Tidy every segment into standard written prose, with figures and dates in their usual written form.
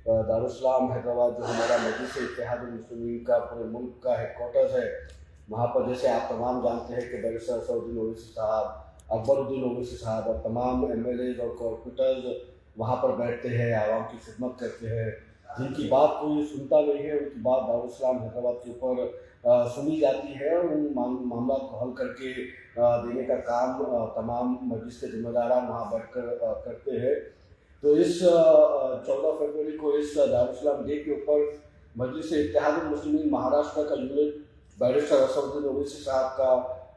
दारुल-इस्लाम हैदराबाद जो हमारा मजलिस इत्तेहादुल मुस्लिमीन का पूरे मुल्क का हेडक्वार्टर्स है, वहाँ पर जैसे आप तमाम जानते हैं कि बैरिस्टर असदुद्दीन ओवैसी साहब, अकबरुद्दीन ओवैसी साहब और तमाम एमएलएज और कॉर्पोरेटर्स वहाँ पर बैठते हैं, आवाम की खिदमत करते हैं। जिनकी बात कोई सुनता नहीं है, उनकी बात दारुल-इस्लाम हैदराबाद के ऊपर सुनी जाती है और उन मामला को हल करके देने का काम तमाम मजलिस के जिम्मेदारान वहाँ बैठकर करते हैं। तो इस 14 फरवरी को इस दारुल-इस्लाम डे के ऊपर मजलिस इत्तेहादुल मुस्लिमीन महाराष्ट्र का यूनिट बैरिस्टर असदुद्दीन ओवैसी साहब का,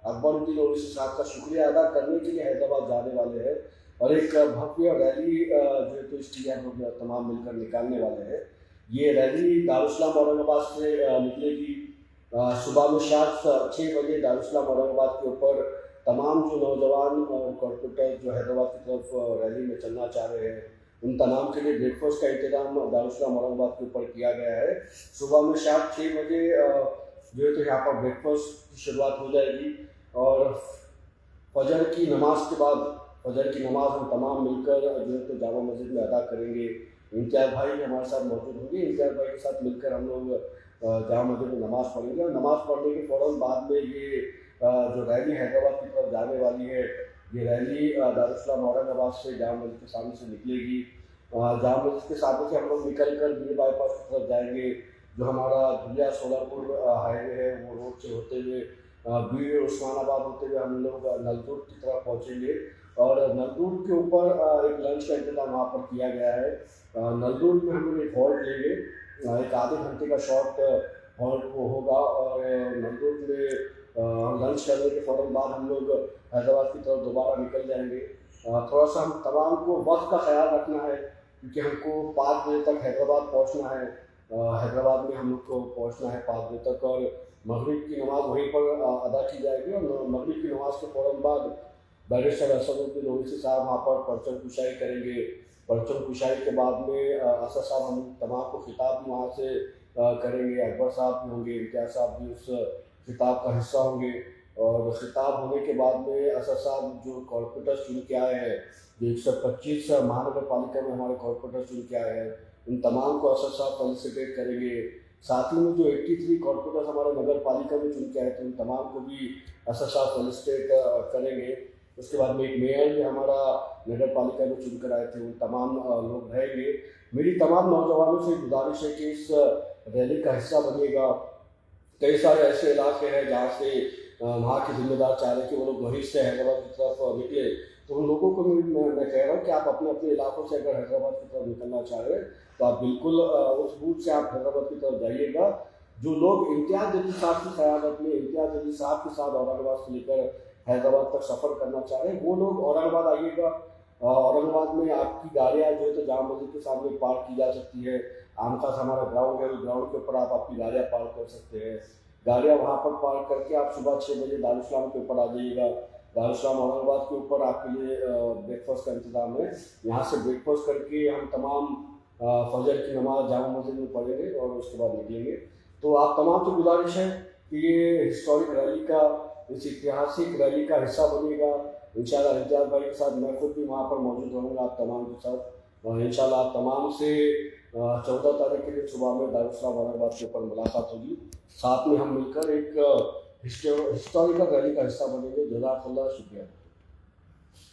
अकबरुद्दीन ओवैसी साहब का शुक्रिया अदा करने के लिए हैदराबाद जाने वाले हैं और एक भव्य रैली जो है तो इसकी हम लोग तमाम मिलकर निकालने वाले हैं। ये रैली दारुल-इस्लाम औरंगाबाद से निकलेगी। सुबह में शार्प 6 बजे दारुल-इस्लाम औरंगाबाद के ऊपर तमाम जो नौजवान और कॉर्पोरेटर जो हैदराबाद की तरफ रैली में चलना चाह रहे हैं, उन तमाम के लिए ब्रेकफास्ट का इंतजाम दारुल-इस्लाम औरंगाबाद के ऊपर किया गया है। सुबह में शार्प 6 बजे जो है तो यहाँ पर ब्रेकफास्ट की शुरुआत हो जाएगी और फजर की नमाज के बाद फजर की नमाज हम तमाम मिलकर जो है तो जामा मस्जिद में अदा करेंगे। इम्तियाज़ भाई भी हमारे साथ मौजूद होंगे। इम्तियाज़ भाई के साथ मिलकर हम लोग जामा मस्जिद में नमाज़ पढ़ेंगे और नमाज़ पढ़ने के फ़ौरन बाद में ये जो रैली हैदराबाद की तरफ जाने वाली है, ये रैली दारुल-इस्लाम औरंगाबाद से जामा मस्जिद के सामने से निकलेगी। जामा मस्जिद के सामने से हम लोग निकल कर बीर बाईपास की तरफ जाएंगे। जो हमारा धुलिया सोलापुर हाईवे है, वो रोड से होते हुए बीर उस्मानाबाद होते हुए हम लोग नलदुर्ग की तरफ पहुँचेंगे और नलदुर्ग के ऊपर एक लंच का इंतजाम वहाँ पर किया गया है। नलदुर्ग में हम लोग एक हॉल्ट लेंगे, एक आधे घंटे का शॉर्ट हॉल्ट वो होगा और नलदुर्ग में लंच करने के फ़ौरन बाद हम लोग हैदराबाद की तरफ दोबारा निकल जाएंगे। थोड़ा सा हम तमाम को वक्त का ख्याल रखना है क्योंकि हमको 5 बजे तक हैदराबाद पहुँचना है। हैदराबाद में हम लोग को पहुँचना है 5 बजे तक और मगरिब की नमाज़ वहीं पर अदा की जाएगी और मगरिब की नमाज़ के फ़ौरन बाद बैरिस्टर असदुद्दीन ओवैसी साहब वहाँ पर परचम कुशाई करेंगे। परचम कुशाई के बाद में असद साहब हम तमाम को खिताब भी वहाँ से करेंगे। अकबर साहब भी होंगे, इम्तियाज़ साहब भी उस खिताब का हिस्सा होंगे और खिताब होने के बाद में असद साहब जो कॉर्पोरेटर्स चुन के आए हैं, जो 125 महानगर पालिका में हमारे कॉर्पोरेटर्स चुन के आए हैं, उन तमाम को असद साहब फेलिसिटेट करेंगे। साथ ही में जो 83 कॉर्पोरेटर्स हमारे नगर पालिका में चुन के आए थे, उन तमाम को भी असद साहब फेलिसिटेट करेंगे। उसके बाद में एक मेयर भी हमारा नगर पालिका में चुनकर आए थे, उन तमाम लोग रहेंगे। मेरी तमाम नौजवानों से गुजारिश है कि इस रैली का हिस्सा बनिएगा। कई सारे ऐसे इलाके हैं जहाँ से वहाँ के जिम्मेदार चाह रहे हैं कि वो लोग वहीं से हैदराबाद की तरफ निकले, तो उन लोगों को मैं कह रहा हूँ कि आप अपने अपने इलाकों से अगर हैदराबाद की तरफ निकलना चाह रहे हैं तो आप बिल्कुल उस रूट से आप हैदराबाद की तरफ जाइएगा। जो लोग इम्तियाज़ जलील साहब की क़यादत में इम्तियाज़ जलील साहब के साथ औरंगाबाद से लेकर हैदराबाद तक सफ़र करना चाह रहे हैं, वो लोग औरंगाबाद आइएगा। औरंगाबाद में आपकी गाड़ियाँ जो है तो जामा मस्जिद के सामने पार्क की जा सकती है। आमखास हमारा ग्राउंड है, उस ग्राउंड के ऊपर आप आपकी गाड़ियाँ पार्क कर सकते हैं। गाड़ियाँ वहाँ पर पार्क करके आप सुबह 6 बजे दारुल-इस्लाम के ऊपर आ जाइएगा। दारुल-इस्लाम औरंगाबाद के ऊपर आपके लिए ब्रेकफास्ट का इंतज़ाम है। यहाँ से ब्रेकफास्ट करके हम तमाम फजर की नमाज़ जामा मस्जिद में पढ़ेंगे और उसके बाद निकलेंगे। तो आप तमाम से गुजारिश है कि ये हिस्टोरिक रैली का, इस ऐतिहासिक रैली का हिस्सा बनिएगा। इंशाल्लाह इम्तियाज़ भाई के साथ मैं खुद भी वहाँ पर मौजूद रहूँगा आप तमाम के साथ और इंशाल्लाह आप तमाम से 14 तारीख के दिन सुबह में दारुल-इस्लाम औरंगाबाद के ऊपर मुलाकात होगी। साथ में हम मिलकर एक हिस्टोरिकल रैली का हिस्सा बनेंगे। जज़ाकल्लाह, शुक्रिया।